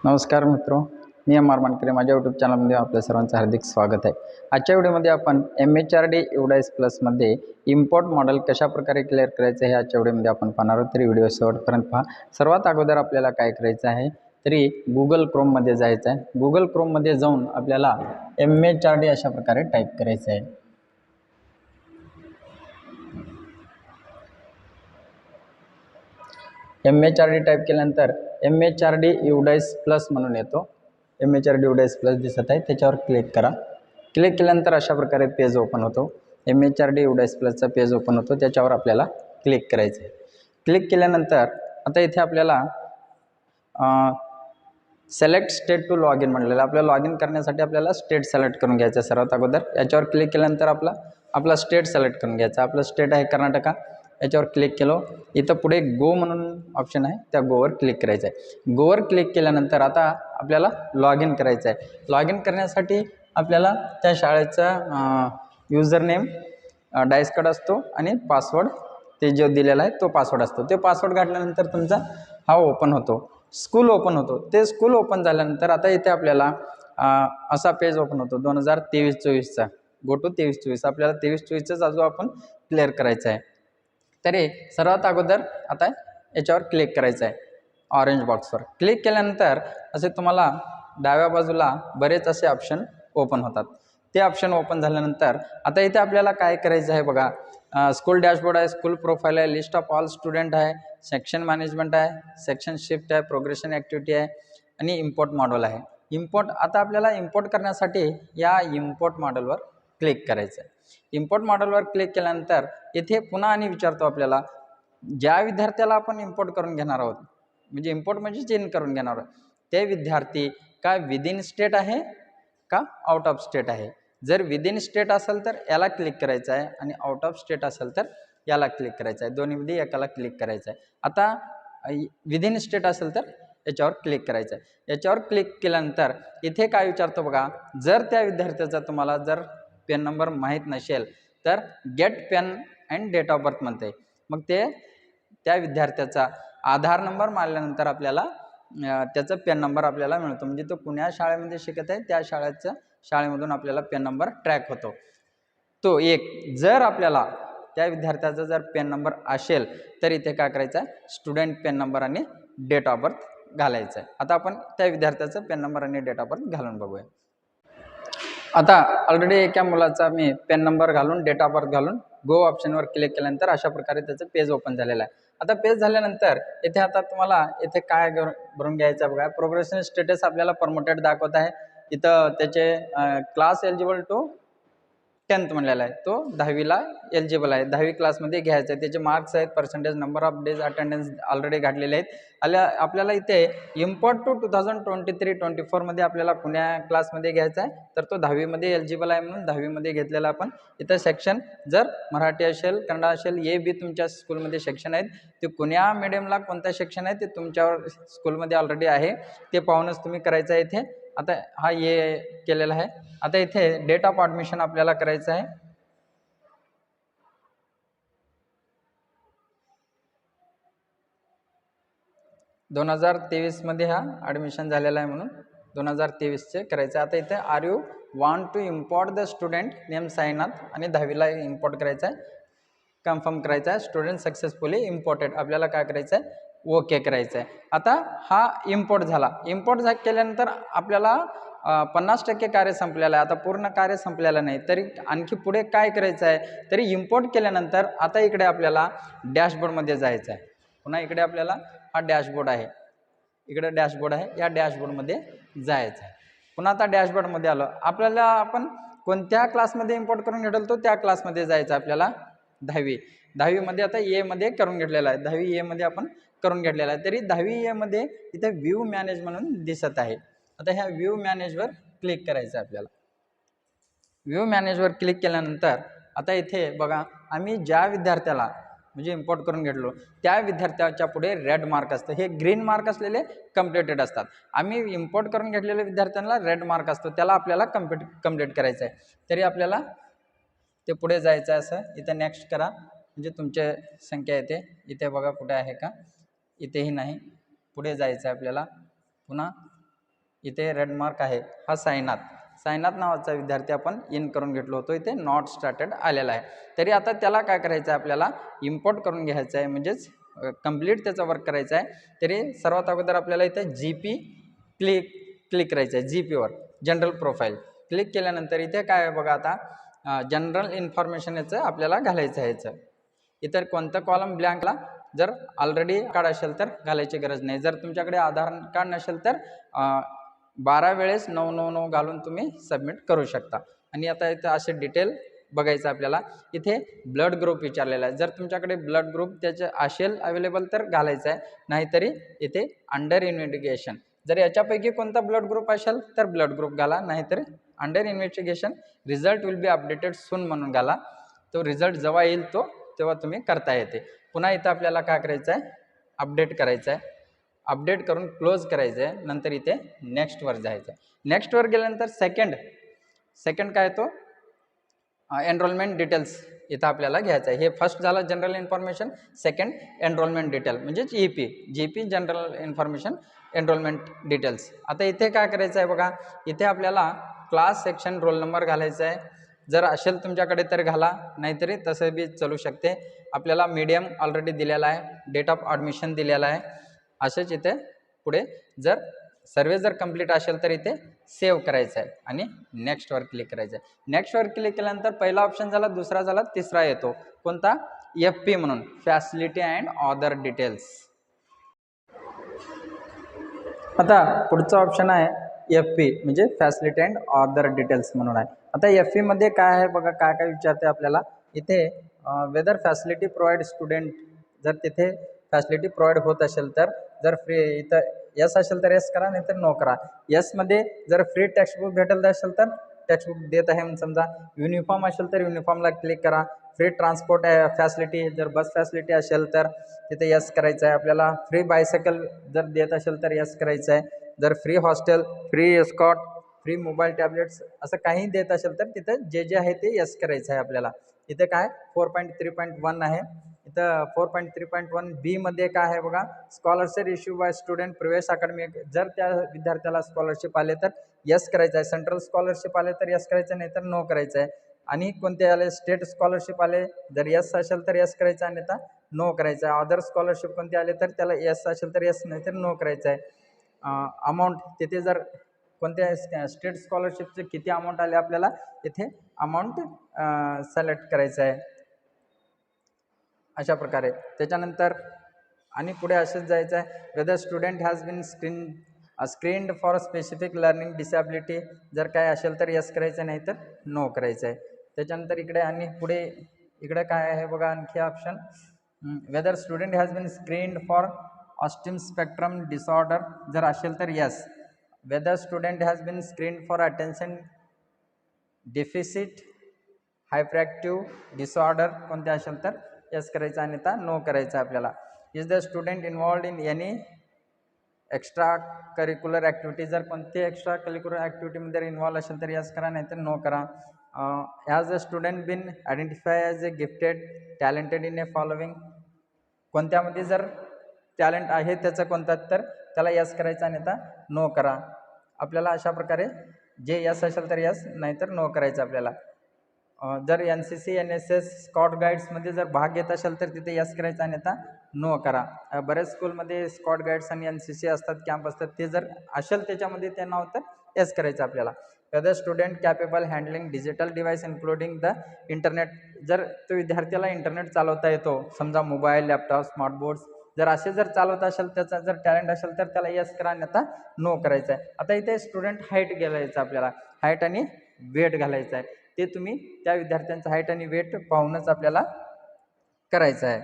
नमस्कार मित्रों, मी M R मानकरे. माझ्या यूट्यूब चॅनलमध्ये आपल्या सर्वांचं हार्दिक स्वागत आहे. आजच्या व्हिडिओमध्ये आपण MHRD एवढाईस प्लसमध्ये इम्पोर्ट मॉडेल कशाप्रकारे क्लिअर करायचं हे आजच्या व्हिडिओमध्ये आपण पाहणार आहोत. तरी व्हिडिओ शेवटपर्यंत पहा. सर्वात अगोदर आपल्याला काय करायचं आहे, तरी गुगल क्रोममध्ये जायचं आहे. गुगल क्रोममध्ये जाऊन आपल्याला MHRD अशा प्रकारे टाईप करायचं आहे. MHRD टाईप केल्यानंतर MHRD एवढाईस प्लस म्हणून येतो. MHRD एवढाईस प्लस दिसत आहे, त्याच्यावर क्लिक करा. क्लिक केल्यानंतर अशा प्रकारे पेज ओपन होतो. MHRD एवढाईस प्लसचा पेज ओपन होतो, त्याच्यावर आपल्याला क्लिक करायचं आहे. क्लिक केल्यानंतर आता इथे आपल्याला select state to log in म्हणलेलं. आपल्याला लॉग इन करण्यासाठी आपल्याला स्टेट सिलेक्ट करून घ्यायचं सर्वात अगोदर. याच्यावर क्लिक केल्यानंतर आपला स्टेट सिलेक्ट करून घ्यायचा. आपलं स्टेट आहे कर्नाटका. याच्यावर क्लिक केलं. इथं पुढे गो म्हणून ऑप्शन आहे, त्या गोवर क्लिक करायचं आहे. गोवर क्लिक केल्यानंतर आता आपल्याला लॉग इन करायचं आहे. लॉग इन करण्यासाठी आपल्याला त्या शाळेचा युजर नेम डायस कोड असतो आणि पासवर्ड ते जो दिलेला आहे तो पासवर्ड असतो. ते पासवर्ड घातल्यानंतर तुमचा हा ओपन होतो, स्कूल ओपन होतो. ते स्कूल ओपन झाल्यानंतर आता इथे आपल्याला असा पेज ओपन होतो 2023-24चा. Go to 23-24. आपल्याला 23-24चा जो आपण क्लिअर करायचा आहे. तरी सर्वात अगोदर आता याच्यावर क्लिक करायचं आहे. ऑरेंज बॉक्सवर क्लिक केल्यानंतर असे तुम्हाला डाव्या बाजूला बरेच असे ऑप्शन ओपन होतात. ते ऑप्शन ओपन झाल्यानंतर आता इथे आपल्याला काय करायचं आहे बघा. स्कूल डॅशबोर्ड आहे, स्कूल प्रोफाईल आहे, लिस्ट ऑफ ऑल स्टुडंट आहे, सेक्शन मॅनेजमेंट आहे, सेक्शन शिफ्ट आहे, प्रोग्रेशन ॲक्टिव्हिटी आहे आणि इम्पोर्ट मॉडेल आहे. आता आपल्याला इम्पोर्ट करण्यासाठी या इम्पोर्ट मॉडेलवर क्लिक करायचं आहे. इम्पोर्ट मॉडेलवर क्लिक केल्यानंतर इथे पुन्हा आणि विचारतो आपल्याला, ज्या विद्यार्थ्याला आपण इम्पोर्ट करून घेणार आहोत, म्हणजे इम्पोर्ट म्हणजे चेंज करून घेणार आहोत, ते विद्यार्थी का विदिन स्टेट आहे का आउट ऑफ स्टेट आहे. जर विदिन स्टेट असेल तर याला क्लिक करायचं आहे आणि आउट ऑफ स्टेट असेल तर याला क्लिक करायचं आहे. दोन्हीमध्ये एकाला क्लिक करायचं आहे. आता विदिन स्टेट असेल तर याच्यावर क्लिक करायचं आहे. याच्यावर क्लिक केल्यानंतर इथे काय विचारतो बघा, जर त्या विद्यार्थ्याचा तुम्हाला जर पेन नंबर माहीत नसेल तर get PEN and date of birth म्हणते. मग ते त्या विद्यार्थ्याचा आधार नंबर मारल्यानंतर आपल्याला त्याचा पेन नंबर आपल्याला मिळतो. म्हणजे तो कुण्या शाळेमध्ये शिकत आहे त्या शाळेमधून आपल्याला पेन नंबर ट्रॅक होतो. तो एक जर आपल्याला त्या विद्यार्थ्याचा जर पेन नंबर असेल तर इथे काय करायचं आहे, स्टुडंट पेन नंबर आणि डेट ऑफ बर्थ घालायचं आहे. आता आपण त्या विद्यार्थ्याचा पेन नंबर आणि डेट ऑफ बर्थ घालून बघूया. आता ऑलरेडी एका मुलाचा मी पेन नंबर घालून डेट ऑफ बर्थ घालून गो ऑप्शनवर क्लिक केल्यानंतर अशा प्रकारे त्याचं पेज ओपन झालेलं आहे. आता पेज झाल्यानंतर इथे आता तुम्हाला इथे काय भरून घ्यायचं बघा. प्रोग्रेशन स्टेटस आपल्याला प्रमोटेड दाखवत आहे. इथं त्याचे क्लास एलिजिबल टू 10th म्हणलेला आहे, तो 10वीला एलिजिबल आहे, 10वी क्लासमध्ये घ्यायचं आहे. त्याचे मार्क्स आहेत, percentage, number of days attendance already घातलेले आहेत. आपल्याला इथे इम्पोर्ट टू 2023-24मध्ये आपल्याला पुण्या क्लासमध्ये घ्यायचा आहे, तर तो 10वीमध्ये एलिजिबल आहे म्हणून 10वीमध्ये घेतलेला आपण. इथं सेक्शन जर मराठी असेल, कन्नड असेल, ए बी तुमच्या स्कूलमध्ये सेक्शन आहेत. ते कोण्या मीडियमला कोणतं सेक्शन आहे ते तुमच्यावर स्कूलमध्ये ऑलरेडी आहे, ते पाहूनच तुम्ही करायचं आहे इथे. आता हा ये केलेला आहे. आता इथे डेट ऑफ ॲडमिशन आपल्याला करायचं आहे. मध्ये हा ॲडमिशन झालेला आहे म्हणून 2023चे करायचं आहे. आता इथे are you want to import the student name Sainath आणि 10वीला इम्पोर्ट करायचं आहे, कन्फर्म करायचं आहे. स्टुडंट सक्सेसफुली इम्पोर्टेड आपल्याला काय करायचं आहे, ओके करायचं आहे. आता हा इम्पोर्ट झाला. इम्पोर्ट केल्यानंतर आपल्याला 50% कार्य संपलेलं आहे. आता पूर्ण कार्य संपलेलं नाही, तरी आणखी पुढे काय करायचं आहे, तरी इम्पोर्ट केल्यानंतर आता इकडे आपल्याला डॅशबोर्डमध्ये जायचं आहे. पुन्हा इकडे आपल्याला हा डॅशबोर्ड आहे, इकडे डॅशबोर्ड आहे, या डॅशबोर्डमध्ये जायचं आहे. पुन्हा आता डॅशबोर्डमध्ये आलो. आपल्याला आपण कोणत्या क्लासमध्ये इम्पोर्ट करून घेतलं तो त्या क्लासमध्ये जायचं आपल्याला. 10वीमध्ये आता एमध्ये करून घेतलेला आहे, 10वी एमध्ये आपण करून घेतलेला आहे. तरी 10वी एमध्ये इथे व्ह्यू मॅनेज म्हणून दिसत आहे. आता ह्या व्ह्यू मॅनेजवर क्लिक करायचं आहे आपल्याला. व्ह्यू मॅनेजवर क्लिक केल्यानंतर आता इथे बघा, आम्ही ज्या विद्यार्थ्याला म्हणजे इम्पोर्ट करून घेतलो त्या विद्यार्थ्याच्या पुढे रेड मार्क असतं, हे ग्रीन मार्क असलेले कम्प्लिटेड असतात. आम्ही इम्पोर्ट करून घेतलेल्या विद्यार्थ्यांना रेड मार्क असतो, त्याला आपल्याला कम्प्लीट करायचं आहे. तरी आपल्याला ते पुढे जायचं आहे. असं इथे नेक्स्ट करा, म्हणजे तुमची संख्या येते. इथे बघा कुठे आहे का, इथेही नाही, पुढे जायचं आहे आपल्याला. पुन्हा इथे रेड मार्क आहे हा साईनाथ नावाचा विद्यार्थी आपण इन करून घेतलो होतो, इथे नॉट स्टार्टेड आलेला आहे. तरी आता त्याला काय करायचं आहे, आपल्याला इम्पोर्ट करून घ्यायचं आहे, म्हणजेच कंप्लीट त्याचा वर्क करायचा आहे. तरी सर्वात अगोदर आपल्याला इथे GP क्लिक करायचं आहे. GPवर जनरल प्रोफाईल क्लिक केल्यानंतर इथे काय आहे बघा, आता जनरल इन्फॉर्मेशन याचं आपल्याला घालायचं आहे. याचं इतर कोणतं कॉलम ब्लँकला जर ऑलरेडी कार्ड असेल तर घालायची गरज नाही. जर तुमच्याकडे आधार कार्ड नसेल तर 12 वेळेस 999 घालून तुम्ही सबमिट करू शकता. आणि आता इथं असे डिटेल बघायचं आपल्याला. इथे ब्लड ग्रुप विचारलेला आहे. जर तुमच्याकडे ब्लड ग्रुप त्याचे असेल अवेलेबल तर घालायचं आहे, नाहीतरी इथे अंडर इन्व्हेस्टिगेशन. जर याच्यापैकी कोणता ब्लड ग्रुप असेल तर ब्लड ग्रुप घाला, नाहीतर under investigation result will be updated soon म्हणून घाला. तो रिझल्ट जेव्हा येईल तेव्हा तुम्ही करता येते. पुन्हा इथं आपल्याला काय करायचं आहे, अपडेट करायचं आहे. अपडेट करून क्लोज करायचं आहे. नंतर इथे नेक्स्टवर जायचं आहे. नेक्स्टवर गेल्यानंतर सेकंड काय तो एनरोलमेंट डिटेल्स इथं आपल्याला घ्यायचं आहे. हे फर्स्ट झालं general information, second enrolment detail म्हणजेच GP general information enrolment details. आता इथे काय करायचं आहे बघा, इथे आपल्याला क्लास सेक्शन रोल नंबर घालायचा आहे. जर असेल तुमच्याकडे तर घाला, नाहीतरी तसं बी चालू शकते. आपल्याला मीडियम ऑलरेडी दिलेला आहे, डेट ऑफ ॲडमिशन दिलेला आहे. असेच इथे पुढे जर सर्वे जर कंप्लीट असेल तर इथे सेव्ह करायचं आहे आणि नेक्स्टवर क्लिक करायचं आहे. नेक्स्टवर क्लिक केल्यानंतर पहिला ऑप्शन झाला, दुसरा झाला, तिसरा येतो कोणता, FP म्हणून फॅसिलिटी अँड अदर डिटेल्स. आता पुढचा ऑप्शन आहे FP म्हणजे फॅसिलिटी अँड अदर डिटेल्स म्हणून आहे. आता FP मध्ये काय आहे बघा, काय काय विचारते आपल्याला. इथे वेदर फॅसिलिटी प्रोव्हाइड स्टुडंट, जर तिथे फॅसिलिटी प्रोव्हाइड होत असेल तर, जर फ्री इथं यस असेल तर यस करा, नाहीतर नो करा. यसमध्ये जर फ्री टेक्स्टबुक भेटत असेल तर टेक्स्टबुक देत आहे म्हणून समजा. युनिफॉर्म असेल तर युनिफॉर्मला क्लिक करा. फ्री ट्रान्सपोर्ट फॅसिलिटी जर बस फॅसिलिटी असेल तर तिथे यस करायचं आहे आपल्याला. फ्री बायसायकल जर देत असेल तर यस करायचं आहे. जर free hostel, free escort, free mobile tablets असं काही देत असेल तर तिथं जे आहे ते यस करायचं आहे आपल्याला. इथे काय 4.3.1 आहे. इथं 4.3.1B मध्ये काय आहे बघा, scholarship issue by student previous academic. जर त्या विद्यार्थ्याला स्कॉलरशिप आले तर यस करायचं आहे. सेंट्रल स्कॉलरशिप आले तर यस करायचं, नाही तर नो करायचं आहे. आणि कोणते आले, स्टेट स्कॉलरशिप आले जर यस असेल तर यस करायचं आहे, अन्यथा नो करायचं आहे. अदर स्कॉलरशिप कोणते आले तर त्याला यस असेल तर यस, नाही तर नो करायचं आहे. अमाऊंट तिथे जर कोणत्या स्टेट स्कॉलरशिपचे किती अमाऊंट आले आपल्याला इथे अमाऊंट सिलेक्ट करायचं आहे. अशा प्रकारे त्याच्यानंतर आणि पुढे असंच जायचं आहे. Whether student has been screened for specific learning disability, जर काय असेल तर यस करायचं, नाही तर नो करायचं आहे. त्याच्यानंतर इकडे आणि पुढे इकडे काय आहे बघा आणखी option, whether student has been screened for ऑस्टिम स्पेक्ट्रम डिसऑर्डर, जर असेल तर yes. Whether student has been screened for attention deficit hyperactive disorder कोणते असेल तर यस करायचं, अन्यथा नो करायचं आपल्याला. Is the student involved in any extra curricular activity, जर कोणती एक्स्ट्रा करिक्युलर ॲक्टिव्हिटीमध्ये इन्वॉल्व असेल तर यस करा, नाही तर नो करा. Has the student been identify as a gifted talented in a following, कोणत्यामध्ये जर टॅलेंट आहे त्याचं कोणता तर त्याला यस करायचं, अन्यथा नो करा. आपल्याला अशा प्रकारे जे यस असेल तर यस, नाहीतर नो करायचं आपल्याला. जर NCC NSS स्कॉट गाईड्समध्ये जर भाग घेत असेल तर तिथे यस करायचं, अन्यथा नो करा. बऱ्याच स्कूलमध्ये स्कॉट गाईड्स आणि NCC असतात, कॅम्प असतात, ते जर असेल त्याच्यामध्ये ते नाव तर यस करायचं आपल्याला. Whether student capable handling digital device including the internet, जर तो विद्यार्थ्याला इंटरनेट चालवता येतो, समजा मोबाईल, लॅपटॉप, स्मार्टबोर्ड्स जर असे जर चालवत असेल, त्याचा जर टॅलेंट असेल तर त्याला यस करा, अन्यथा नो करायचं आहे. आता इथे स्टुडंट हाईट घालायचं आपल्याला, हाईट आणि वेट घालायचं आहे. ते तुम्ही त्या विद्यार्थ्यांचं हाईट आणि वेट पाहूनच आपल्याला करायचं आहे.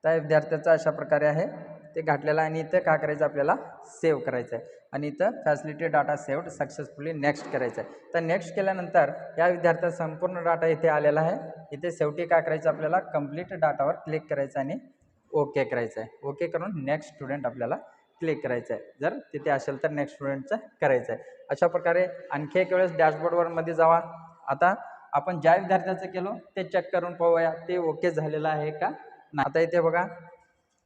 त्या विद्यार्थ्याचा अशा प्रकारे आहे ते घातलेलं आहे. आणि इथं काय करायचं आपल्याला सेव्ह करायचं आहे. आणि इथं facility data saved successfully next करायचं आहे. तर नेक्स्ट केल्यानंतर या विद्यार्थ्याचा संपूर्ण डाटा इथे आलेला आहे. इथे शेवटी काय करायचं आपल्याला, कंप्लीट डाटावर क्लिक करायचं आणि ओके करायचं आहे. ओके करून नेक्स्ट स्टुडंट आपल्याला क्लिक करायचं आहे. जर तिथे असेल तर नेक्स्ट स्टुडंटचं करायचं आहे. अशा प्रकारे आणखी एक वेळेस डॅशबोर्डवर मध्ये जावा. आता आपण ज्या विद्यार्थ्याचं केलो ते चेक करून पाहूया ते ओके झालेलं आहे का. आता इथे बघा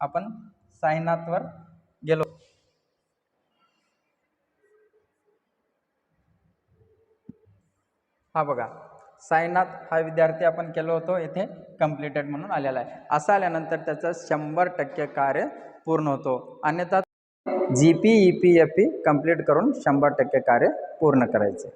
आपण साईनाथवर गेलो. हा बघा, साईनाथ हा विद्यार्थी आपण केलो होतो, इथे कम्प्लिटेड म्हणून आलेला आहे. असं आल्यानंतर त्याचं 100% कार्य पूर्ण होतो. अन्यथा GP EPFP कंप्लीट करून 100% कार्य पूर्ण करायचे.